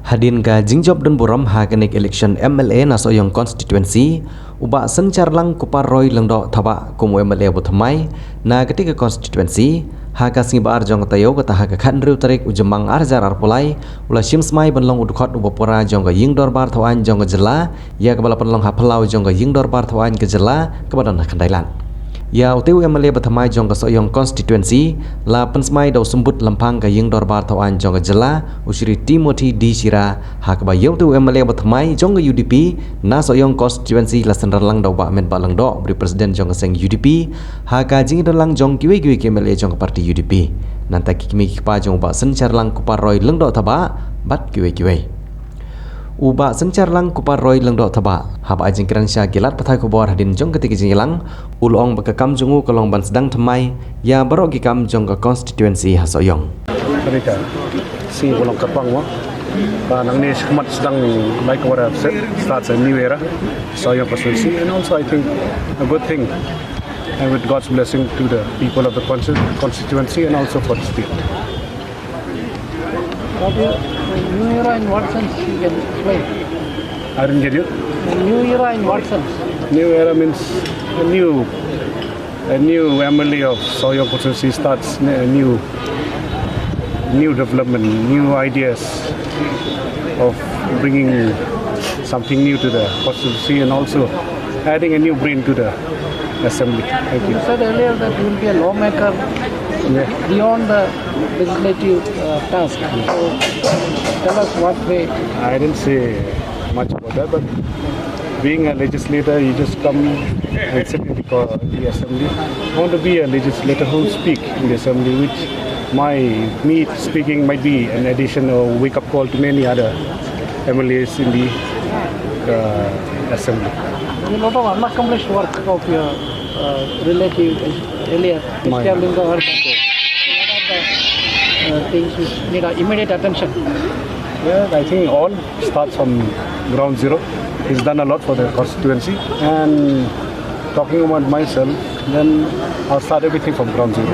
Hadin ka jingjob dan buram haganik election MLA na soyong constituency uba sencar lang kupar roy lengdo thaba kumu MLA buthamai na ketika constituency haga singiba arjong tayo kata haga khandriu tarik ujemang arjar arpulai ula simsmai benlong udkhot ubapura jongga yingdor bar thawan jongga jela ya kebala penlong haplau jongga yingdor bar thawan ke jela kebadan kandailan ya utiu MLA bathamai jongga soyong constituency la pensmai dau sembut lempang ka yingdor bar thawan jongga jela usri Timothy D Sira hakba yautiu MLA bathamai jongga UDP na soyong constituency la senralang dau ba men balang do beri presiden jongga seng UDP haka jingdalang jong kiwe ke MLA jongga parti UDP nanta kikimi kpa jong ba sencar lang kupar roy lengdo thaba bat kiwe uba sencar lang kupar roy lengdo thaba haba ajing kiransya gilat pathai kubor hadin jong ketika jingilang ulong bekakam jungu kolong ban sedang temai ya barogi kam jong ke constituency hasoyong mereka si bolong kapang mo nang ni semat sedang like what I've said starts a new era Soyong constituency and also I think a good thing and with God's blessing to the people of the constituency and also for the state. New era in what sense you can explain? I didn't get you. New era in what sense? New era means a new MLA of Soyong constituency starts a new development, new ideas of bringing something new to the constituency and also adding a new brain to the assembly. Thank you. You said earlier that you will be a lawmaker beyond the legislative task. So tell us what way. I didn't say much about that, but being a legislator, you just come and sit in the assembly. I want to be a legislator who will speak in the assembly, which me speaking might be an addition or wake-up call to many other MLAs in the assembly. A lot of unaccomplished work of your relative earlier, Mr. Linga Harbango. What are the things which need immediate attention? Yeah, I think all starts from ground zero. He's done a lot for the constituency, and talking about myself, then I'll start everything from ground zero.